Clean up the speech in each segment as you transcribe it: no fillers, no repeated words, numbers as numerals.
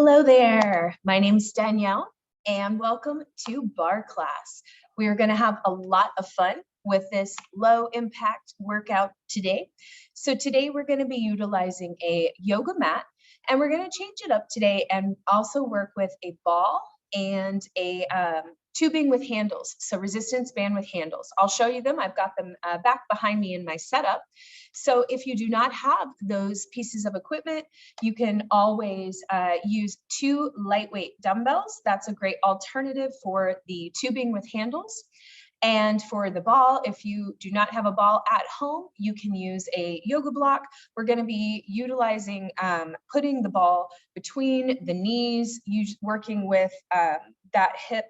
Hello there, my name is Danielle and welcome to Barre Class. We are going to have a lot of fun with this low impact workout today. So today we're going to be utilizing a yoga mat and we're going to change it up today and also work with a ball and a tubing with handles, so resistance band with handles. I'll show you them. I've got them back behind me in my setup. So if you do not have those pieces of equipment, you can always use 2 lightweight dumbbells. That's a great alternative for the tubing with handles. And for the ball, if you do not have a ball at home, you can use a yoga block. We're going to be utilizing putting the ball between the knees, working with that hip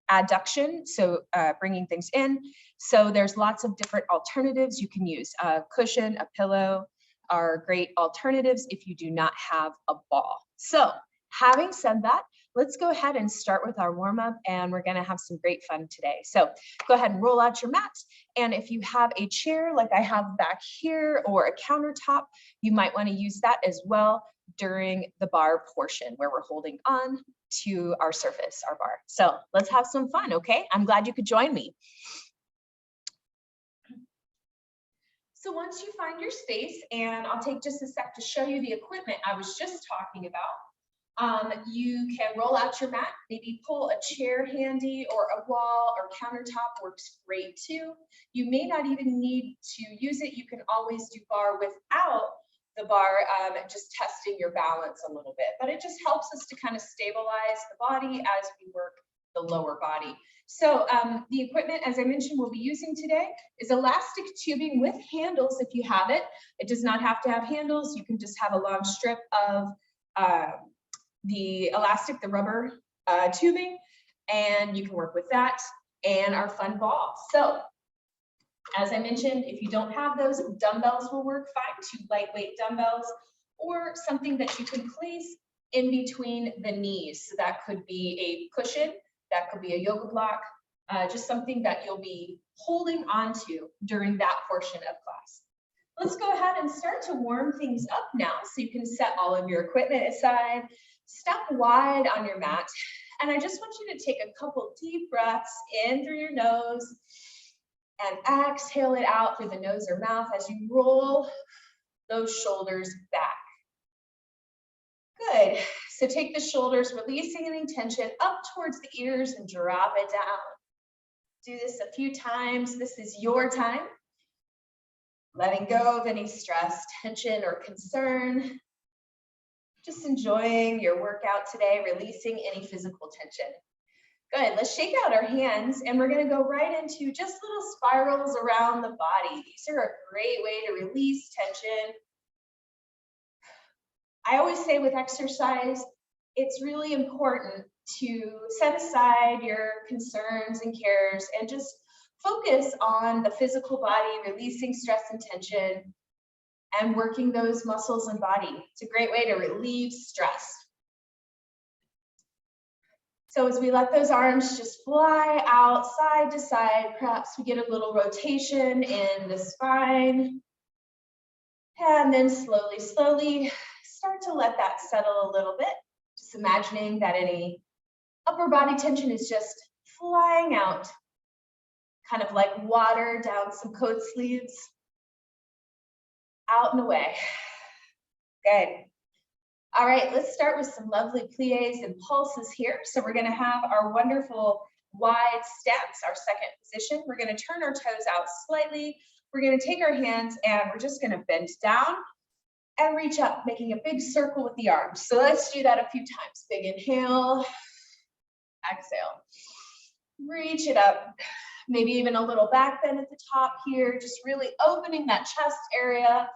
adduction, so bringing things in. So there's lots of different alternatives you can use. A cushion, a pillow are great alternatives if you do not have a ball. So having said that, let's go ahead and start with our warm-up, and we're going to have some great fun today. So go ahead and roll out your mat, and if you have a chair like I have back here or a countertop, you might want to use that as well during the bar portion where we're holding on to our surface, our bar. So let's have some fun, okay? I'm glad you could join me. So once you find your space, and I'll take just a sec to show you the equipment I was just talking about, you can roll out your mat, maybe pull a chair handy, or a wall or countertop works great too. You may not even need to use it. You can always do bar without the bar, just testing your balance a little bit, but it just helps us to kind of stabilize the body as we work the lower body. So the equipment, as I mentioned, we'll be using today is elastic tubing with handles if you have it. It does not have to have handles. You can just have a long strip of the elastic, the rubber tubing, and you can work with that, and our fun ball. So as I mentioned, if you don't have those, dumbbells will work fine, 2 lightweight dumbbells, or something that you can place in between the knees. So that could be a cushion, that could be a yoga block, just something that you'll be holding onto during that portion of class. Let's go ahead and start to warm things up now, so you can set all of your equipment aside, step wide on your mat, and I just want you to take a couple deep breaths in through your nose and exhale it out through the nose or mouth as you roll those shoulders back. Good. So take the shoulders, releasing any tension up towards the ears and drop it down. Do this a few times. This is your time. Letting go of any stress, tension, or concern. Just enjoying your workout today, releasing any physical tension. Good, let's shake out our hands, and we're gonna go right into just little spirals around the body. These are a great way to release tension. I always say with exercise, it's really important to set aside your concerns and cares and just focus on the physical body, releasing stress and tension, and working those muscles and body. It's a great way to relieve stress. So as we let those arms just fly out side to side, perhaps we get a little rotation in the spine. And then slowly, slowly start to let that settle a little bit. Just imagining that any upper body tension is just flying out, kind of like water down some coat sleeves, out and away. Good. All right, let's start with some lovely plies and pulses here. So we're going to have our wonderful wide stance, our second position. We're going to turn our toes out slightly. We're going to take our hands and we're just going to bend down and reach up, making a big circle with the arms. So let's do that a few times. Big inhale, exhale. Reach it up. Maybe even a little back bend at the top here, just really opening that chest area,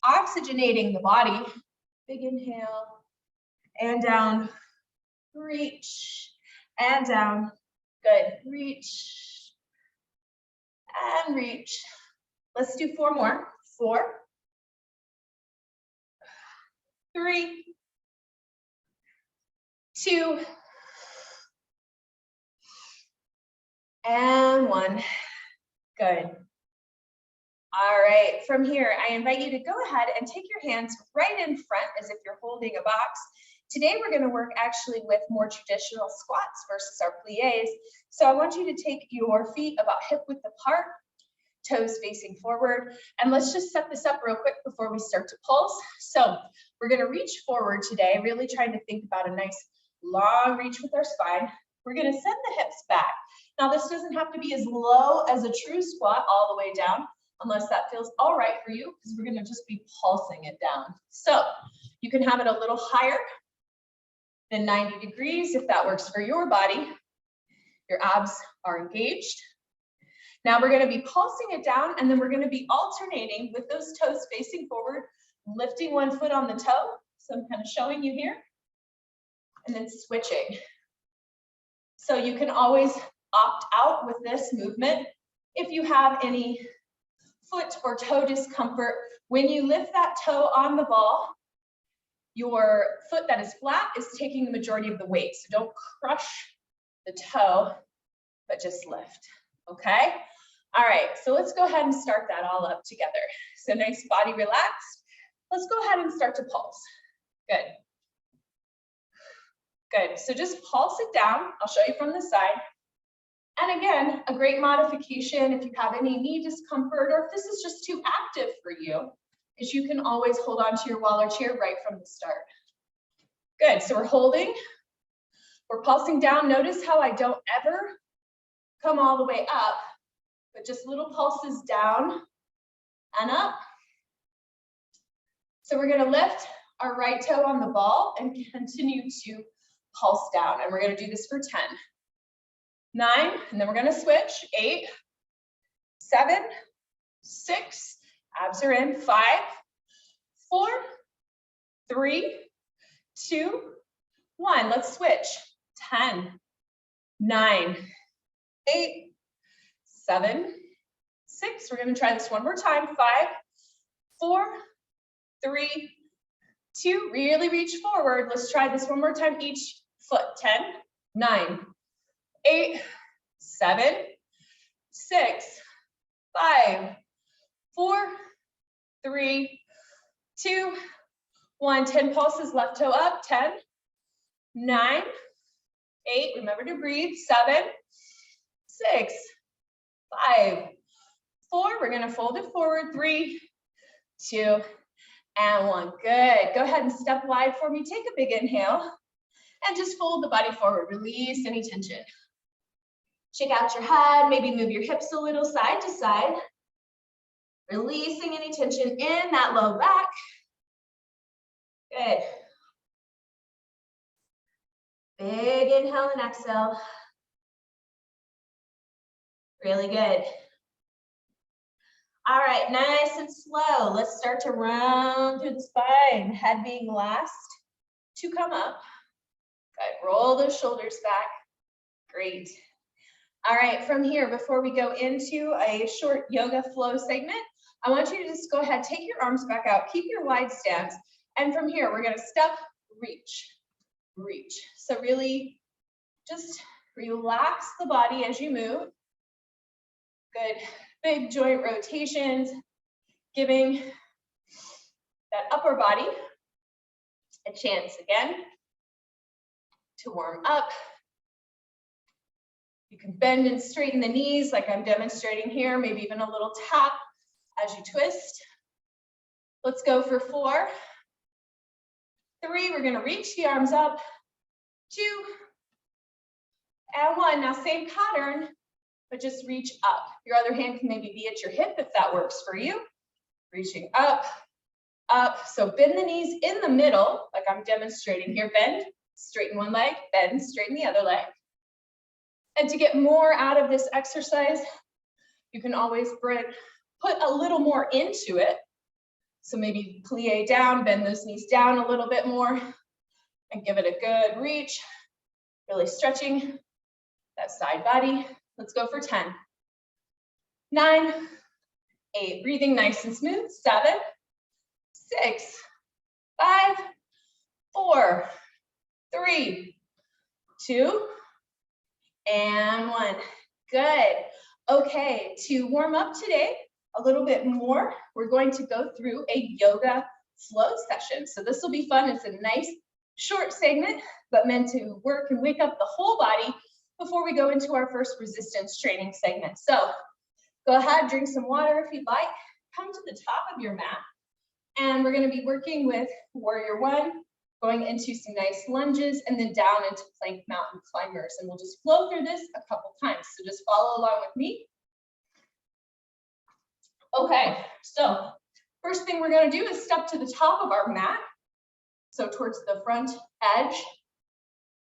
oxygenating the body. Big inhale, and down, reach, and down. Good, reach, and reach. Let's do 4 more. 4, 3, 2, and 1. Good. All right, from here, I invite you to go ahead and take your hands right in front as if you're holding a box. Today, we're going to work actually with more traditional squats versus our plies. So I want you to take your feet about hip width apart, toes facing forward, and let's just set this up real quick before we start to pulse. So we're going to reach forward today, really trying to think about a nice long reach with our spine. We're going to send the hips back. Now, this doesn't have to be as low as a true squat all the way down, unless that feels all right for you, because we're going to just be pulsing it down. So you can have it a little higher than 90 degrees if that works for your body. Your abs are engaged. Now we're going to be pulsing it down, and then we're going to be alternating with those toes facing forward, lifting one foot on the toe. So I'm kind of showing you here, and then switching. So you can always opt out with this movement if you have any foot or toe discomfort. When you lift that toe on the ball, your foot that is flat is taking the majority of the weight. So don't crush the toe, but just lift, okay? All right, so let's go ahead and start that all up together. So nice body relaxed. Let's go ahead and start to pulse. Good. Good, so just pulse it down. I'll show you from the side. And again, a great modification if you have any knee discomfort or if this is just too active for you, is you can always hold on to your wall or chair right from the start. Good, so we're holding, we're pulsing down. Notice how I don't ever come all the way up, but just little pulses down and up. So we're gonna lift our right toe on the ball and continue to pulse down. And we're gonna do this for 10, 9, and then we're gonna switch, 8, 7, 6, abs are in, 5, 4, 3, 2, 1. Let's switch, 10, 9, 8, 7, 6. We're gonna try this one more time, 5, 4, 3, 2, really reach forward. Let's try this one more time, each foot, 10, 9, 8, 7, 6, 5, 4, 3, 2, 1. 10 pulses, left toe up, 10, 9, 8, remember to breathe, 7, 6, 5, 4, we're gonna fold it forward, 3, 2, and 1. Good, go ahead and step wide for me, take a big inhale, and just fold the body forward, release any tension. Shake out your head, maybe move your hips a little side to side, releasing any tension in that low back. Good. Big inhale and exhale. Really good. All right, nice and slow. Let's start to round through the spine, head being last to come up. Good, roll those shoulders back. Great. All right, from here, before we go into a short yoga flow segment, I want you to just go ahead, take your arms back out, keep your wide stance, and from here, we're gonna step, reach, reach. So really just relax the body as you move. Good, big joint rotations, giving that upper body a chance again to warm up. You can bend and straighten the knees like I'm demonstrating here, maybe even a little tap as you twist. Let's go for 4, 3, we're gonna reach the arms up, 2, and 1. Now same pattern, but just reach up. Your other hand can maybe be at your hip if that works for you. Reaching up, up. So bend the knees in the middle, like I'm demonstrating here. Bend, straighten one leg, bend, straighten the other leg. And to get more out of this exercise, you can always put a little more into it. So maybe plie down, bend those knees down a little bit more, and give it a good reach. Really stretching that side body. Let's go for 10, 9, 8, breathing nice and smooth, 7, 6, 5, 4, 3, 2, and 1. Good. Okay, to warm up today a little bit more, we're going to go through a yoga flow session. So this will be fun. It's a nice short segment, but meant to work and wake up the whole body before we go into our first resistance training segment. So go ahead, drink some water if you'd like. Come to the top of your mat. And we're going to be working with warrior one, going into some nice lunges and then down into plank mountain climbers. And we'll just flow through this a couple times. So just follow along with me. Okay, so first thing we're going to do is step to the top of our mat. So towards the front edge.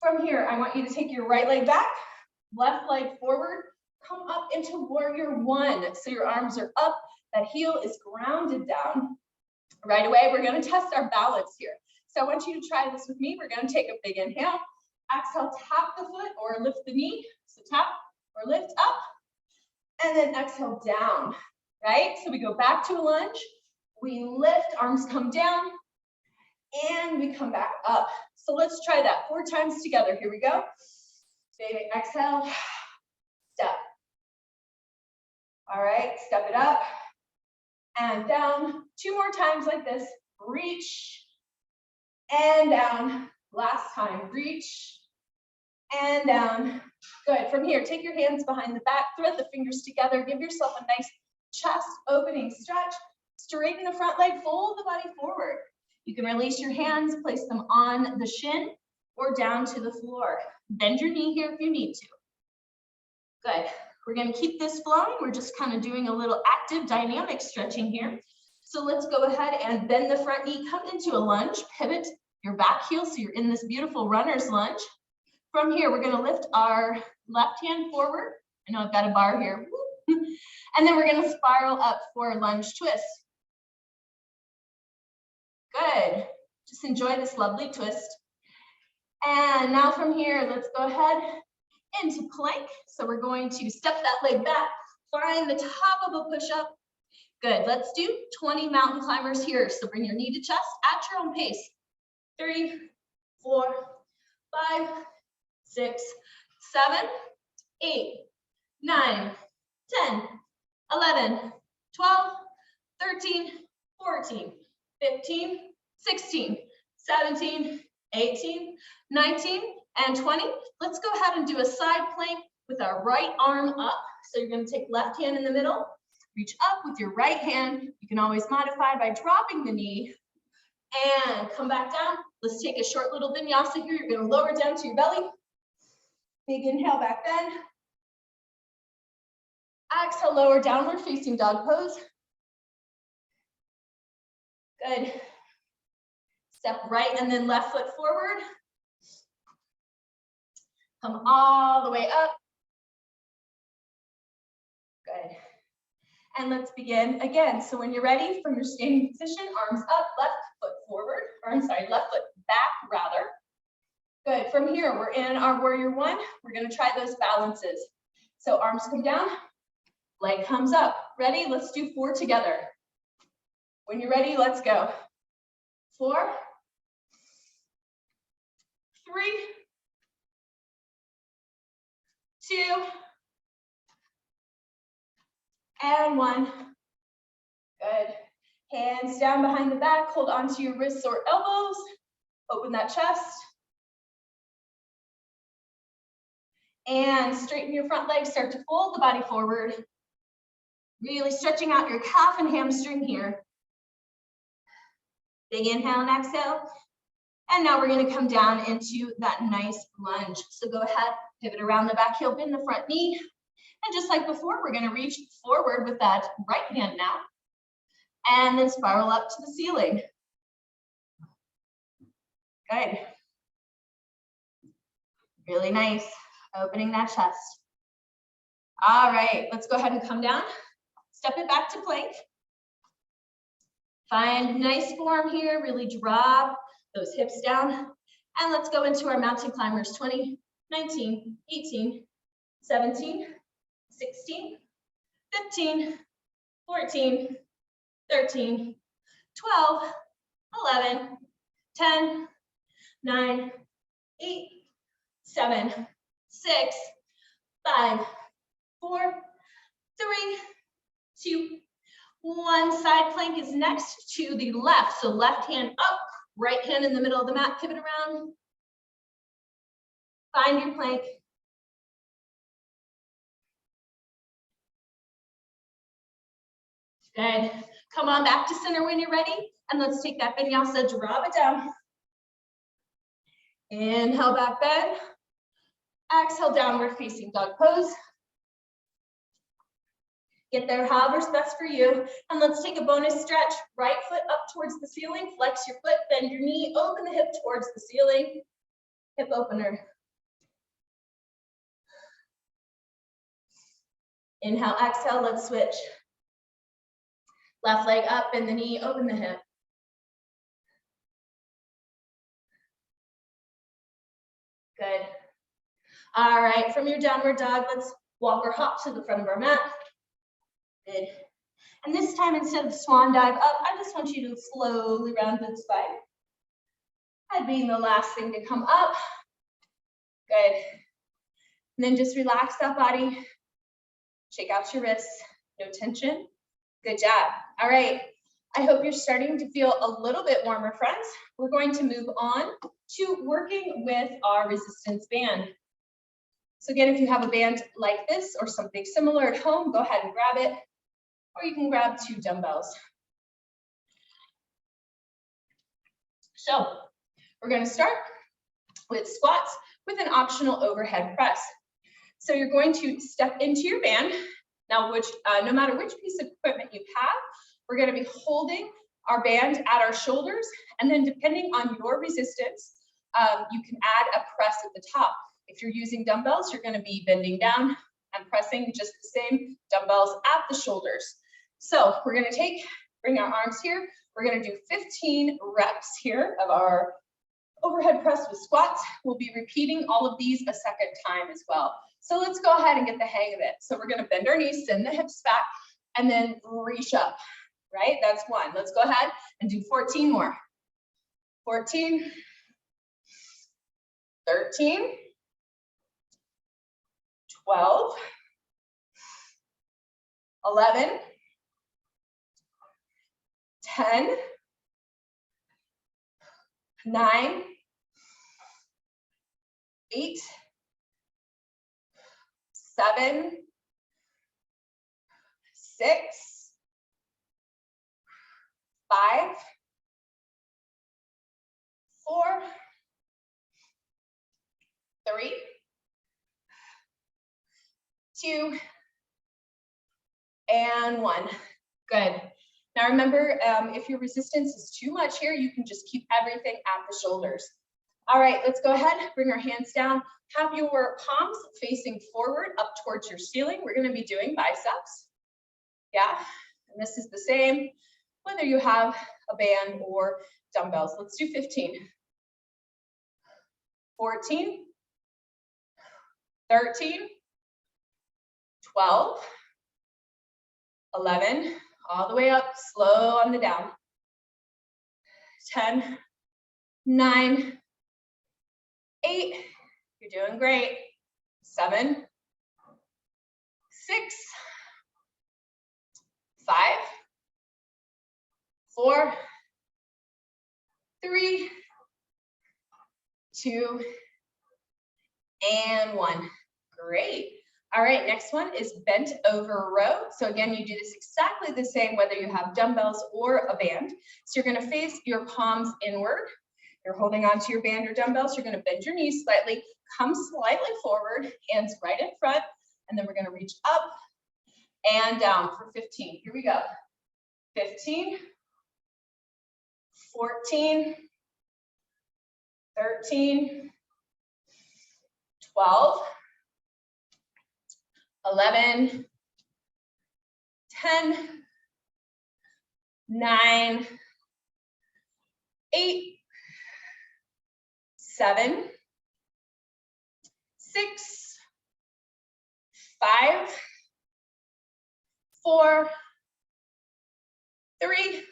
From here, I want you to take your right leg back, left leg forward, come up into warrior one. So your arms are up, that heel is grounded down. Right away, we're going to test our balance here. So I want you to try this with me. We're going to take a big inhale. Exhale, tap the foot or lift the knee. So tap or lift up. And then exhale down, right? So we go back to a lunge. We lift, arms come down. And we come back up. So let's try that 4 times together. Here we go. Big exhale. Step. All right, step it up. And down. 2 more times like this. Reach. And down. Last time. Reach. And down. Good. From here, take your hands behind the back. Thread the fingers together. Give yourself a nice chest opening stretch. Straighten the front leg. Fold the body forward. You can release your hands. Place them on the shin or down to the floor. Bend your knee here if you need to. Good. We're going to keep this flowing. We're just kind of doing a little active dynamic stretching here. So let's go ahead and bend the front knee, come into a lunge, pivot your back heel so you're in this beautiful runner's lunge. From here, we're going to lift our left hand forward. I know I've got a bar here. And then we're going to spiral up for a lunge twist. Good. Just enjoy this lovely twist. And now from here, let's go ahead into plank. So we're going to step that leg back, find the top of a push-up. Good, let's do 20 mountain climbers here. So bring your knee to chest at your own pace. 3, 4, 5, 6, 7, 8, 9, 10, 11, 12, 13, 14, 15, 16, 17, 18, 19, and 20. Let's go ahead and do a side plank with our right arm up. So you're going to take left hand in the middle, reach up with your right hand. You can always modify by dropping the knee and come back down. Let's take a short little vinyasa here. You're going to lower down to your belly. Big inhale, back bend. Exhale, lower downward facing dog pose. Good. Step right and then left foot forward. Come all the way up. Good. And let's begin again. So when you're ready from your standing position, arms up, left foot forward, or I'm sorry, left foot back rather. Good. From here, we're in our warrior one. We're going to try those balances. So arms come down, leg comes up. Ready? Let's do 4 together. When you're ready, let's go. 4, 3, 2, and 1. Good. Hands down behind the back. Hold onto your wrists or elbows. Open that chest. And straighten your front leg. Start to fold the body forward. Really stretching out your calf and hamstring here. Big inhale and exhale. And now we're going to come down into that nice lunge. So go ahead, pivot around the back heel, bend the front knee. And just like before, we're going to reach forward with that right hand now. And then spiral up to the ceiling. Good. Really nice. Opening that chest. All right, let's go ahead and come down. Step it back to plank. Find nice form here. Really drop those hips down. And let's go into our mountain climbers. 20, 19, 18, 17, 16, 15, 14, 13, 12, 11, 10, 9, 8, 7, 6, 5, 4, 3, 2, 1. Side plank is next to the left. So left hand up, Right hand in the middle of the mat, pivot around. Find your plank. Good. Come on back to center when you're ready. And let's take that vinyasa, drop it down. Inhale, back bend. Exhale, downward facing dog pose. Get there however's best for you. And let's take a bonus stretch. Right foot up towards the ceiling. Flex your foot, bend your knee, open the hip towards the ceiling. Hip opener. Inhale, exhale, let's switch. Left leg up, bend the knee, open the hip. Good. All right, from your downward dog, let's walk or hop to the front of our mat. Good. And this time, instead of swan dive up, I just want you to slowly round the spine. That being the last thing to come up. Good. And then just relax that body. Shake out your wrists, no tension. Good job. All right. I hope you're starting to feel a little bit warmer, friends. We're going to move on to working with our resistance band. So again, if you have a band like this or something similar at home, go ahead and grab it, or you can grab 2 dumbbells. So we're going to start with squats with an optional overhead press. So you're going to step into your band. Now, no matter which piece of equipment you have, we're going to be holding our band at our shoulders, and then depending on your resistance, you can add a press at the top. If you're using dumbbells, you're going to be bending down and pressing just the same dumbbells at the shoulders. So we're going to bring our arms here. We're going to do 15 reps here of our overhead press with squats. We'll be repeating all of these a second time as well. So let's go ahead and get the hang of it. So we're going to bend our knees, send the hips back, and then reach up, right? That's 1. Let's go ahead and do 14 more. 14, 13, 12, 11, 10, 9, 8, 7, 6, 5, 4, 3, 2, and 1. Good. Now remember, if your resistance is too much here, you can just keep everything at the shoulders. All right, let's go ahead, bring our hands down. Have your palms facing forward up towards your ceiling. We're going to be doing biceps. Yeah, and this is the same whether you have a band or dumbbells. Let's do 15, 14, 13, 12, 11, all the way up, slow on the down. 10, 9, 8, you're doing great. 7, 6, 5, 4, 3, 2, and 1. Great. All right, next one is bent over row. So again, you do this exactly the same whether you have dumbbells or a band. So you're going to face your palms inward. You're holding onto your band or dumbbells. You're going to bend your knees slightly, come slightly forward, hands right in front, and then we're going to reach up and down for 15. Here we go. 15, 14, 13, 12, 11, 10, 9, 8, 7, 6, 5, 4, 3,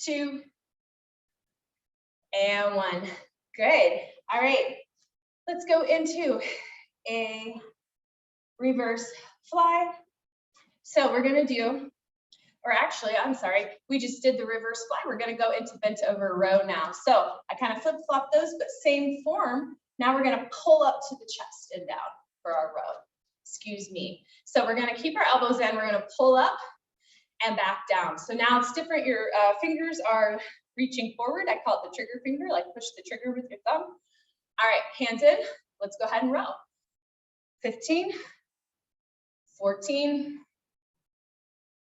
2, and 1. Good. All right. Let's go into a reverse fly. So we're going to do or actually, I'm sorry, we just did the reverse fly. We're gonna go into bent over row now. So I kind of flip-flop those, but same form. Now we're gonna pull up to the chest and down for our row. Excuse me. So we're gonna keep our elbows in, we're gonna pull up and back down. So now it's different, your fingers are reaching forward. I call it the trigger finger, like push the trigger with your thumb. All right, hands in, let's go ahead and row. 15, 14,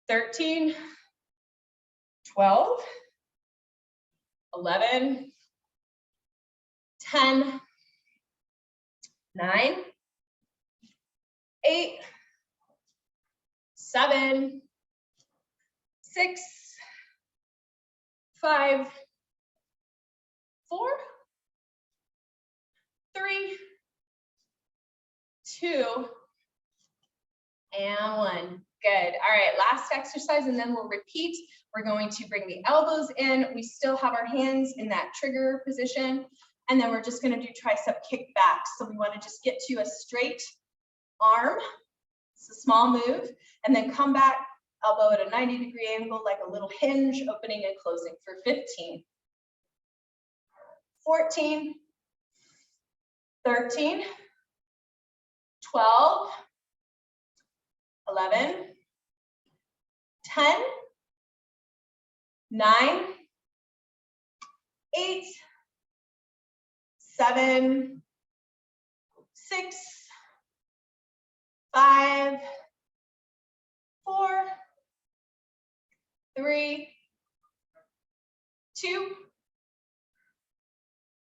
13, 12, 11, 10, 9, 8, 7, 6, 5, 4, 3, 2, and 1. Good. All right, last exercise, and then we'll repeat. We're going to bring the elbows in. We still have our hands in that trigger position, and then we're just going to do tricep kick back. So we want to just get to a straight arm. It's a small move, and then come back, elbow at a 90-degree angle, like a little hinge, opening and closing for 15, 14, 13, 12, 11, 10, 9, 8, 7, 6, 5, 4, 3, 2,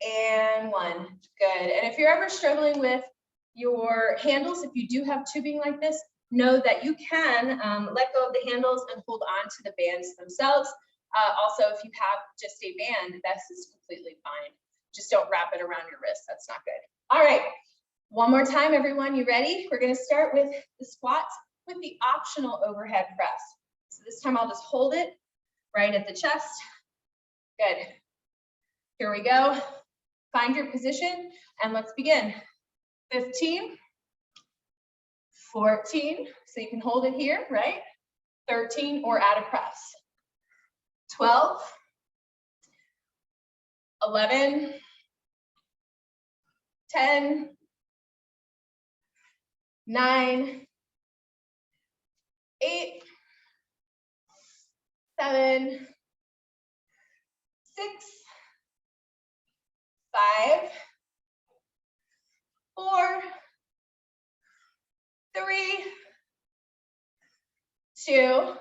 and 1. Good. And if you're ever struggling with your handles, if you do have tubing like this, know that you can let go of the handles and hold on to the bands themselves. Also, if you have just a band, this is completely fine. Just don't wrap it around your wrist. That's not good. All right. One more time, everyone. You ready? We're going to start with the squats with the optional overhead press. So this time I'll just hold it right at the chest. Good. Here we go. Find your position and let's begin. 15, 14, so you can hold it here, right? 13 or add a press. 12, 11, 10, 9, 8, 7, 6, 5, 4, 3, 2,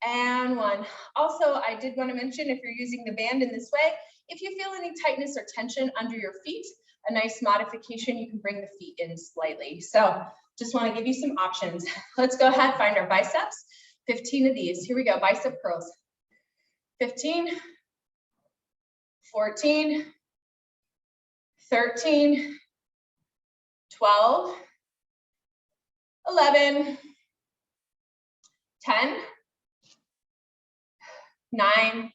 and 1. Also, I did want to mention, if you're using the band in this way, if you feel any tightness or tension under your feet, a nice modification, you can bring the feet in slightly. So just want to give you some options. Let's go ahead, find our biceps. 15 of these. Here we go, bicep curls. 15, 14, 13, 12, 11, 10, 9,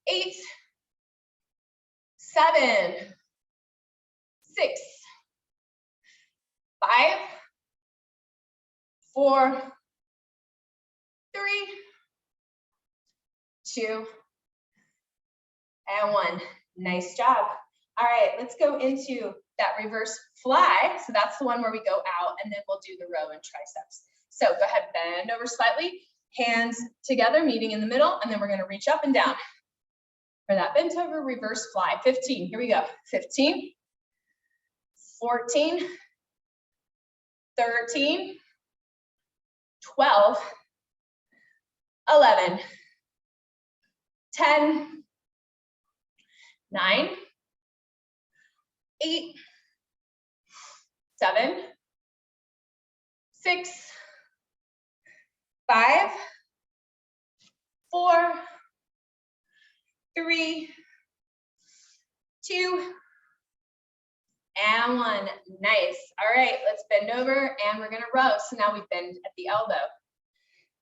8, 7, 6, 5, 4, 3, 2, and 1. Nice job. All right, let's go into that reverse fly. So that's the one where we go out, and then we'll do the row and triceps. So go ahead, bend over slightly, hands together, meeting in the middle, and then we're going to reach up and down for that bent over reverse fly. 15, here we go. 15, 14, 13, 12, 11, 10, 9, 8, 7, 6, 5, 4, 3, 2, and 1. Nice. All right, let's bend over and we're going to row. So now we bend at the elbow.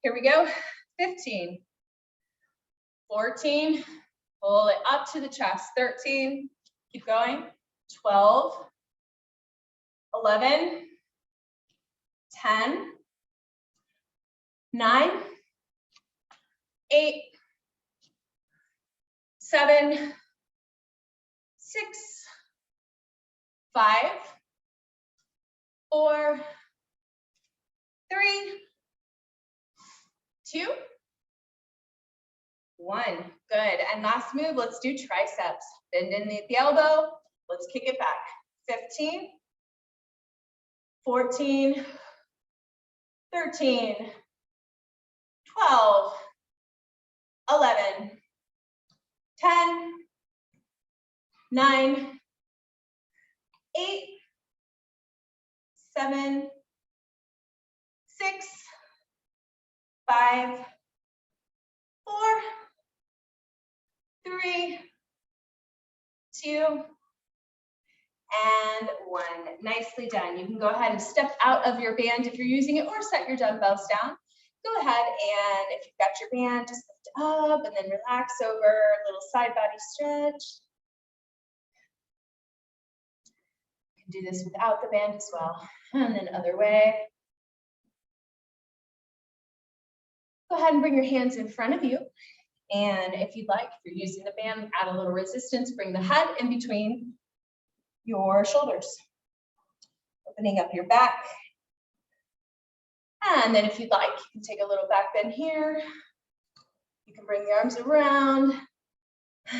Here we go. 15, 14, pull it up to the chest. 13, keep going. 12, 11, 10, 9, 8, 7, 6, 5, 4, 3, 2, 1. Good. And last move, let's do triceps. Bend in the elbow. Let's kick it back. 15, 14, 13, 12, 11, 10, 9, 8, 7, 6, 5, 4, 3, 2, and 1. Nicely done. You can go ahead and step out of your band if you're using it, or set your dumbbells down. Go ahead, and if you've got your band, just lift it up and then relax over, a little side body stretch. You can do this without the band as well. And then other way. Go ahead and bring your hands in front of you. And if you'd like, if you're using the band, add a little resistance, bring the head in between your shoulders. Opening up your back. And then if you'd like, you can take a little back bend here. You can bring the arms around.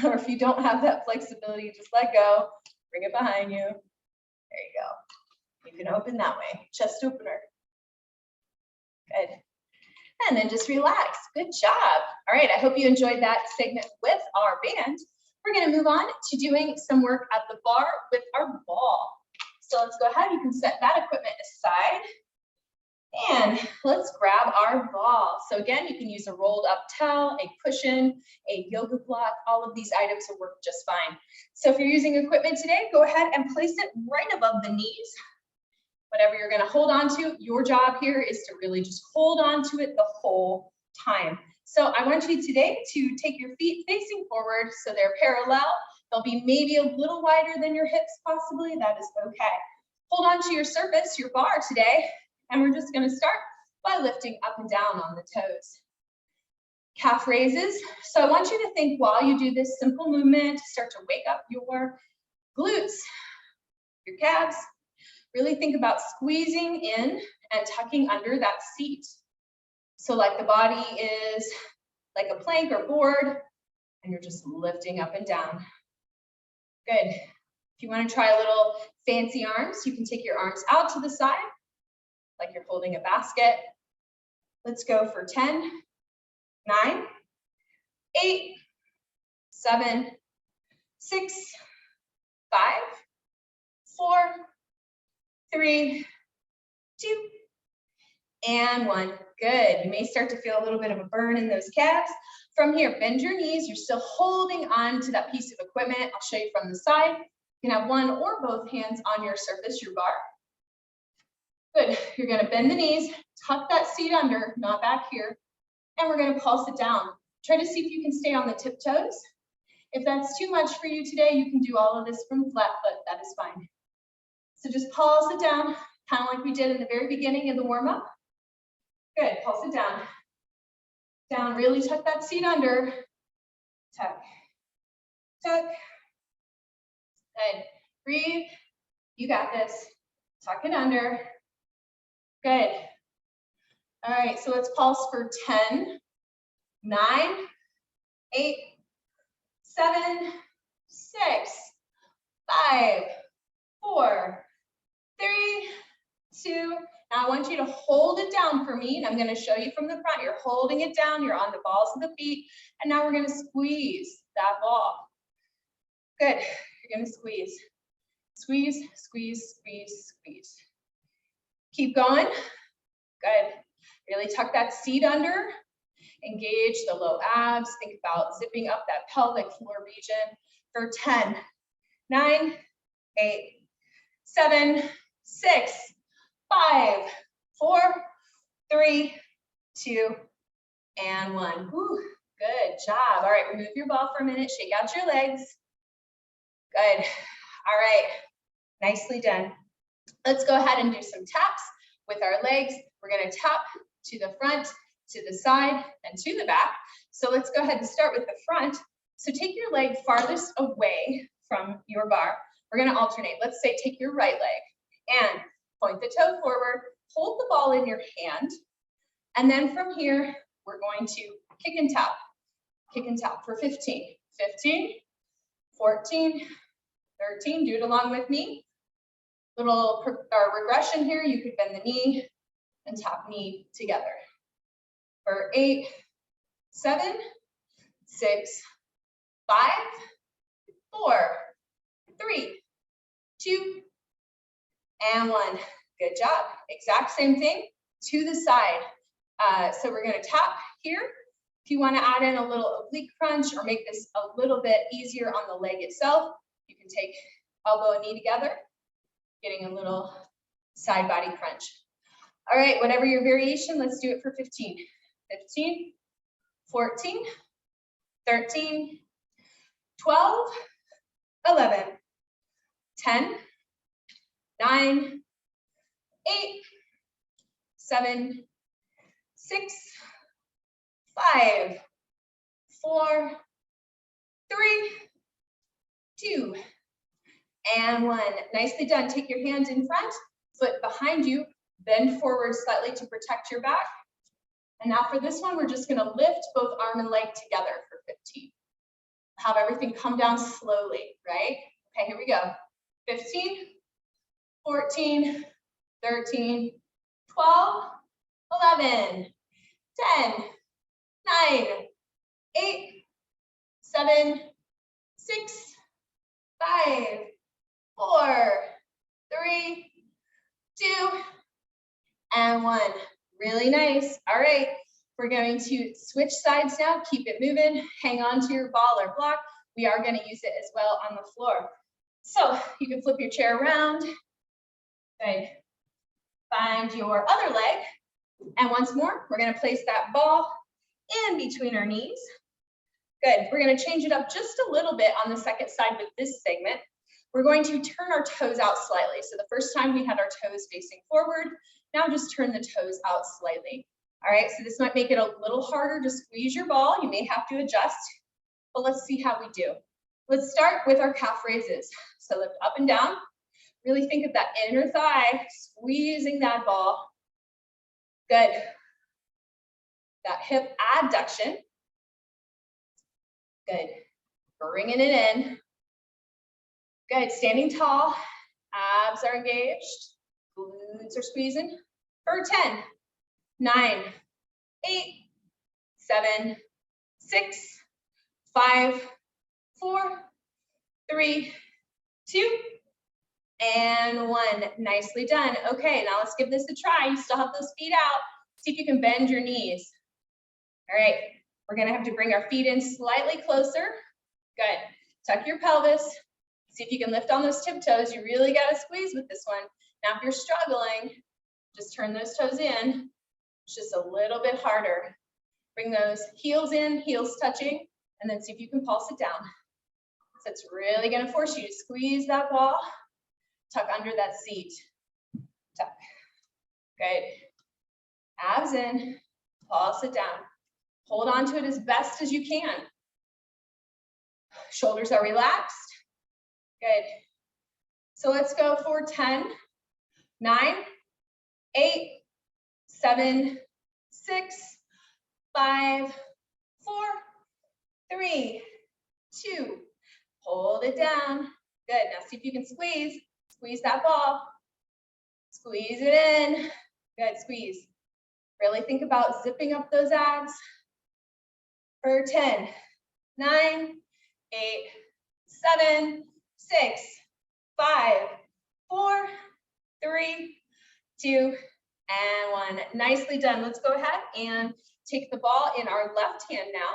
Or if you don't have that flexibility, just let go. Bring it behind you. There you go. You can open that way. Chest opener. Good. And then just relax. Good job. All right, I hope you enjoyed that segment with our band. We're going to move on to doing some work at the bar with our ball. So let's go ahead. You can set that equipment aside. And let's grab our ball. So again, you can use a rolled up towel, a cushion, a yoga block. All of these items will work just fine. So if you're using equipment today, go ahead and place it right above the knees. Whatever you're going to hold on to, your job here is to really just hold on to it the whole time. So I want you today to take your feet facing forward so they're parallel. They'll be maybe a little wider than your hips possibly. That is okay. Hold on to your surface, your bar today, and we're just going to start by lifting up and down on the toes. Calf raises. So I want you to think while you do this simple movement, start to wake up your glutes, your calves. Really think about squeezing in and tucking under that seat. So like the body is like a plank or board, and you're just lifting up and down. Good. If you want to try a little fancy arms, you can take your arms out to the side, like you're holding a basket. Let's go for 10, 9, 8, 7, 6, 5, 4, 3, 2, and 1. Good. You may start to feel a little bit of a burn in those calves. From here, bend your knees. You're still holding on to that piece of equipment. I'll show you from the side. You can have one or both hands on your surface, your bar. Good. You're going to bend the knees, tuck that seat under, not back here, and we're going to pulse it down. Try to see if you can stay on the tiptoes. If that's too much for you today, you can do all of this from flat foot. That is fine. So just pulse it down, kind of like we did in the very beginning of the warm-up. Good, pulse it down. Down, really tuck that seat under. Tuck, tuck. Good, breathe. You got this. Tuck it under. Good. All right, so let's pulse for 10, 9, 8, 7, 6, 5, 4, 3, 2. Now I want you to hold it down for me, and I'm going to show you from the front. You're holding it down. You're on the balls of the feet, and now we're going to squeeze that ball. Good. You're going to squeeze. Squeeze, squeeze, squeeze, squeeze. Keep going. Good. Really tuck that seat under. Engage the low abs. Think about zipping up that pelvic floor region for 10, 9, 8, 7, 6, 5, 4, 3, 2, and 1. Whew, good job. All right, remove your ball for a minute. Shake out your legs. Good. All right, nicely done. Let's go ahead and do some taps with our legs. We're going to tap to the front, to the side, and to the back. So let's go ahead and start with the front. So take your leg farthest away from your bar. We're going to alternate. Let's say take your right leg and point the toe forward, hold the ball in your hand, and then from here, we're going to kick and tap for 15. 15, 14, 13, do it along with me. Little regression here, you could bend the knee and tap knee together. For 8, 7, 6, 5, 4, 3, 2, and 1. Good job. Exact same thing to the side. So we're going to tap here. If you want to add in a little oblique crunch or make this a little bit easier on the leg itself, you can take elbow and knee together, getting a little side body crunch. All right, whatever your variation, let's do it for 15. 15, 14, 13, 12, 11, 10, 9, 8, 7, 6, 5, 4, 3, 2, and 1. Nicely done. Take your hands in front, foot behind you, bend forward slightly to protect your back. And now for this one, we're just going to lift both arm and leg together for 15. Have everything come down slowly, right? Okay, here we go. 15, 14, 13, 12, 11, 10, 9, 8, 7, 6, 5, 4, 3, 2, and 1. Really nice. All right, we're going to switch sides now. Keep it moving. Hang on to your ball or block. We are going to use it as well on the floor. So you can flip your chair around. Good. Find your other leg. And once more, we're going to place that ball in between our knees. Good. We're going to change it up just a little bit on the second side with this segment. We're going to turn our toes out slightly. So the first time we had our toes facing forward. Now just turn the toes out slightly. All right, so this might make it a little harder to squeeze your ball. You may have to adjust, but let's see how we do. Let's start with our calf raises. So lift up and down. Really think of that inner thigh, squeezing that ball. Good. That hip adduction. Good. Bringing it in. Good. Standing tall. Abs are engaged. Glutes are squeezing. For 10, 9, 8, 7, 6, 5, 4, 3, 2, and 1. Nicely done. Okay, now let's give this a try. You still have those feet out. See if you can bend your knees. All right, we're gonna have to bring our feet in slightly closer. Good. Tuck your pelvis. See if you can lift on those tiptoes. You really gotta squeeze with this one. Now, if you're struggling, just turn those toes in. It's just a little bit harder. Bring those heels in, heels touching, and then see if you can pulse it down. So it's really going to force you to squeeze that ball. Tuck under that seat. Tuck. Good. Abs in. Pulse it down. Hold on to it as best as you can. Shoulders are relaxed. Good. So let's go for 10, 9, 8, 7, 6, 5, 4, 3, 2. Hold it down. Good. Now see if you can squeeze. Squeeze that ball. Squeeze it in. Good. Squeeze. Really think about zipping up those abs. For 10, 9, 8, 7, 6, 5, 4, 3, 2, and 1. Nicely done. Let's go ahead and take the ball in our left hand now.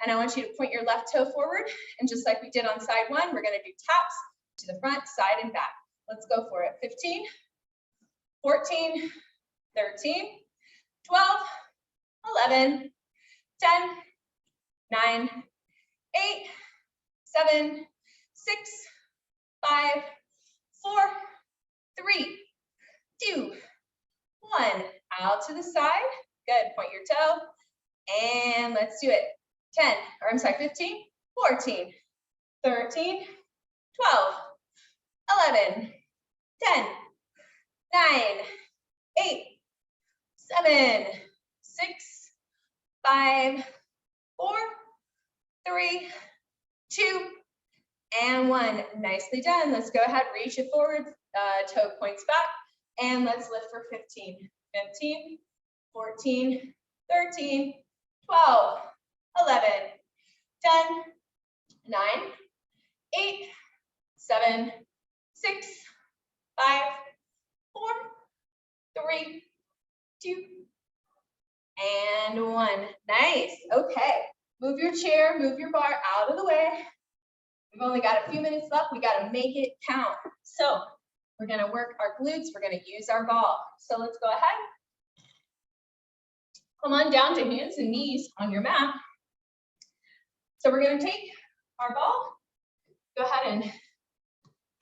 And I want you to point your left toe forward. And just like we did on side one, we're going to do taps to the front, side, and back. Let's go for it. 15, 14, 13, 12, 11, 10, 9, 8, 7, 6, 5, 4, 3, 2, 1. Out to the side. Good. Point your toe. And let's do it. 10, or I'm sorry, 15, 14, 13, 12, 11, 10, 9, 8, 7, 6, 5, 4, 3, 2, and 1. Nicely done. Let's go ahead, reach it forward, toe points back, and let's lift for 15, 15, 14, 13, 12, 11, 10, 9, 8, 7, 6, 5, 4, 3, 2, and 1. Nice. Okay. Move your chair, move your bar out of the way. We've only got a few minutes left. We got to make it count. So we're going to work our glutes. We're going to use our ball. So let's go ahead. Come on down to hands and knees on your mat. So we're going to take our ball. Go ahead and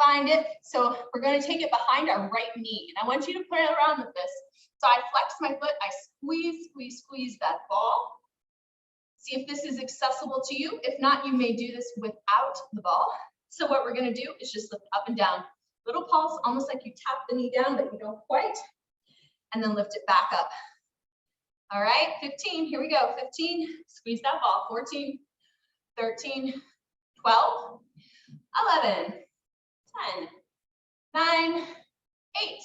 find it. So we're going to take it behind our right knee. And I want you to play around with this. So I flex my foot. I squeeze, squeeze, squeeze that ball. See if this is accessible to you. If not, you may do this without the ball. So what we're going to do is just lift up and down. Little pulse, almost like you tap the knee down, but you don't quite. And then lift it back up. All right, 15, here we go. 15, squeeze that ball. 14, 13, 12, 11, 10, 9, 8,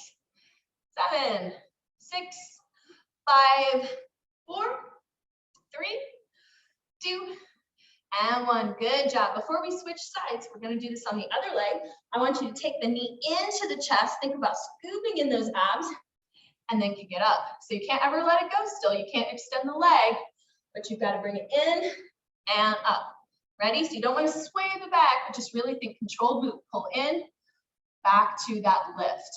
7, 6, 5, 4, 3, 2, and 1. Good job. Before we switch sides, we're going to do this on the other leg. I want you to take the knee into the chest. Think about scooping in those abs and then kick it up. So you can't ever let it go still. You can't extend the leg, but you've got to bring it in and up. Ready? So you don't want to sway the back, but just really think controlled move. Pull in, back to that lift.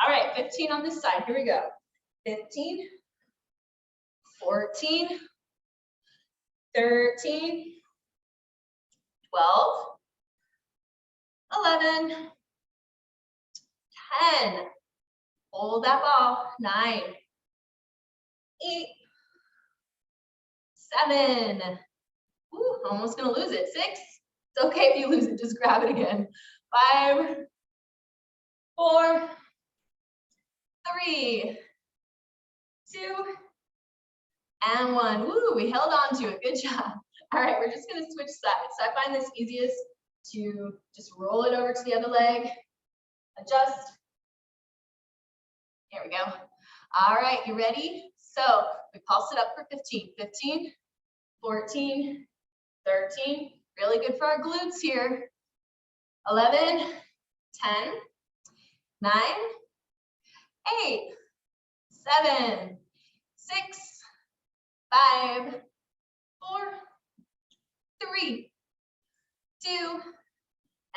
All right, 15 on this side. Here we go. 15, 14, 13, 12, 11, 10. Hold that ball. 9, 8, 7. Ooh, almost gonna lose it. 6. It's okay if you lose it. Just grab it again. 5, 4, 3, 2, and 1. Woo, we held on to it. Good job. All right, we're just gonna switch sides. So I find this easiest to just roll it over to the other leg, adjust. Here we go. All right, you ready? So we pulse it up for 15, 15, 14, 13, really good for our glutes here. 11, 10, 9, 8, 7, 6, 5, 4, 3, 2,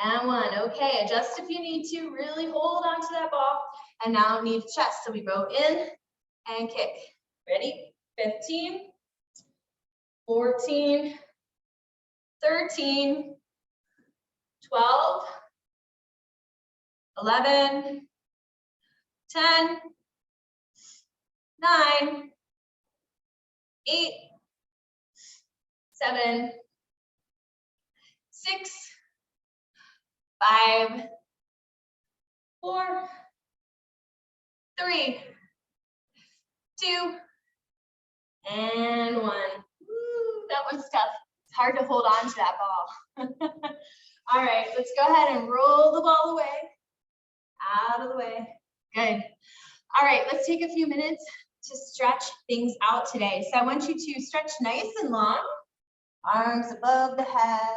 and 1. Okay, adjust if you need to. Really hold on to that ball. And now knee to chest. So we go in and kick. Ready? 15, 14, 13, 12, 11, 10, 9, 8, 7, 6, 5, 4, 3, 2, and 1. Woo, that was tough. It's hard to hold on to that ball. All right, let's go ahead and roll the ball away. Out of the way. Good. All right, let's take a few minutes to stretch things out today. So I want you to stretch nice and long. Arms above the head.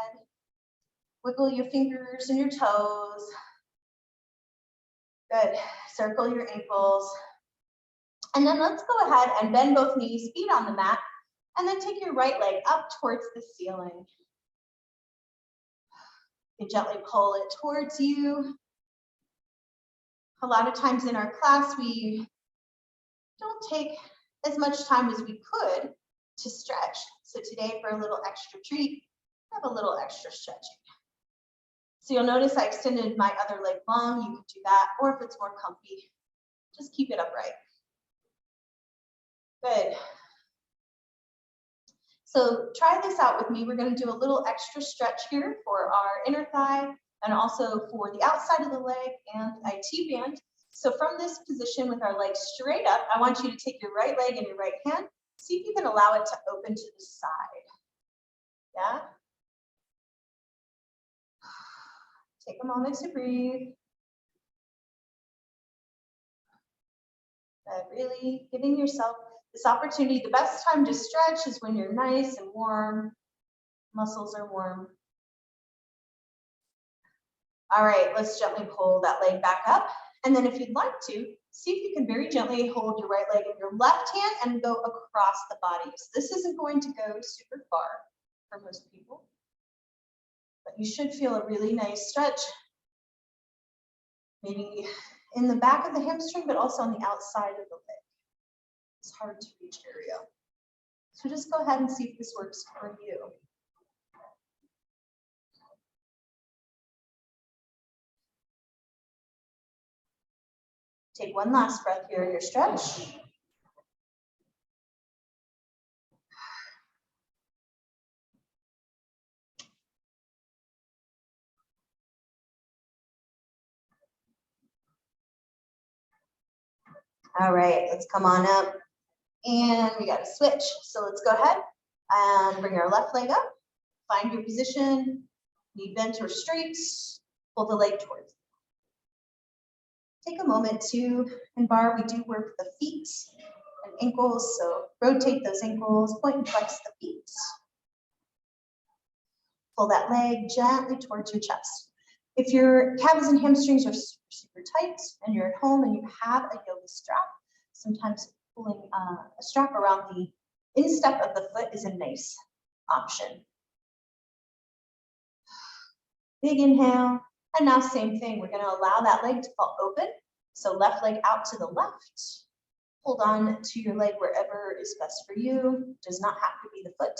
Wiggle your fingers and your toes. Good. Circle your ankles. And then let's go ahead and bend both knees, feet on the mat, and then take your right leg up towards the ceiling. You gently pull it towards you. A lot of times in our class, we don't take as much time as we could to stretch. So today, for a little extra treat, have a little extra stretching. So you'll notice I extended my other leg long. You could do that, or if it's more comfy, just keep it upright. Good. So try this out with me. We're going to do a little extra stretch here for our inner thigh and also for the outside of the leg and the IT band. So from this position with our legs straight up, I want you to take your right leg in your right hand. See if you can allow it to open to the side. Yeah. Take a moment to breathe. Really giving yourself this opportunity. The best time to stretch is when you're nice and warm, muscles are warm. All right, let's gently pull that leg back up. And then if you'd like to, see if you can very gently hold your right leg in your left hand and go across the body. So this isn't going to go super far for most people, but you should feel a really nice stretch. Maybe in the back of the hamstring, but also on the outside of the leg. It's hard to reach area. So just go ahead and see if this works for you. Take one last breath here in your stretch. All right, let's come on up. And we got to switch. So let's go ahead and bring our left leg up. Find your position, knee bent or straight, pull the leg towards you. Take a moment to, in bar, we do work the feet and ankles. So rotate those ankles, point and flex the feet. Pull that leg gently towards your chest. If your calves and hamstrings are super tight and you're at home and you have a yoga strap, sometimes pulling a strap around the instep of the foot is a nice option. Big inhale, and now same thing. We're going to allow that leg to fall open. So left leg out to the left. Hold on to your leg wherever is best for you. Does not have to be the foot.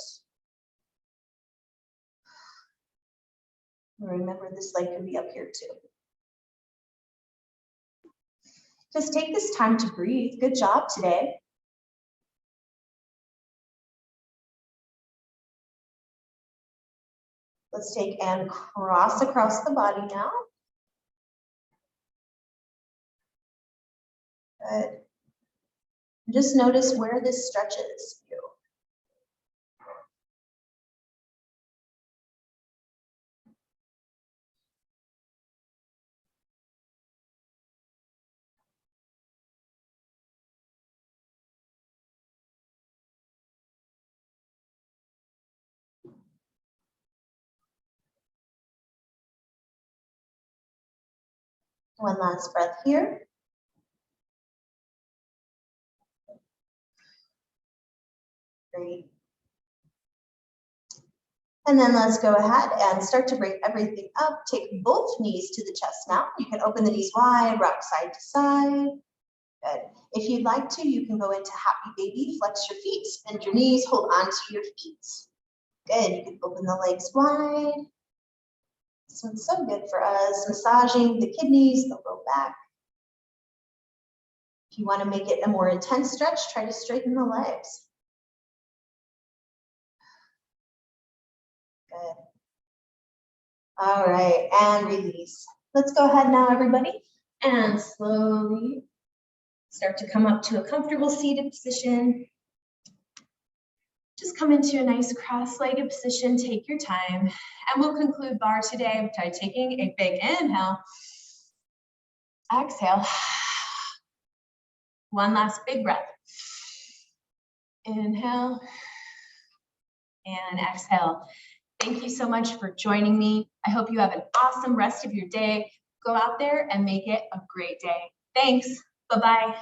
Remember, this leg can be up here too. Just take this time to breathe. Good job today. Let's take and cross across the body now. Good. Just notice where this stretches you. One last breath here. Great. And then let's go ahead and start to bring everything up. Take both knees to the chest now. You can open the knees wide, rock side to side. Good. If you'd like to, you can go into happy baby, flex your feet, bend your knees, hold on to your feet. Good. You can open the legs wide. This one's so good for us, massaging the kidneys, the low back. If you want to make it a more intense stretch, try to straighten the legs. Good. All right, and release. Let's go ahead now, everybody, and slowly start to come up to a comfortable seated position. Just come into a nice cross-legged position, take your time, and we'll conclude bar today by taking a big inhale, exhale, one last big breath, inhale, and exhale. Thank you so much for joining me. I hope you have an awesome rest of your day. Go out there and make it a great day. Thanks. Bye-bye.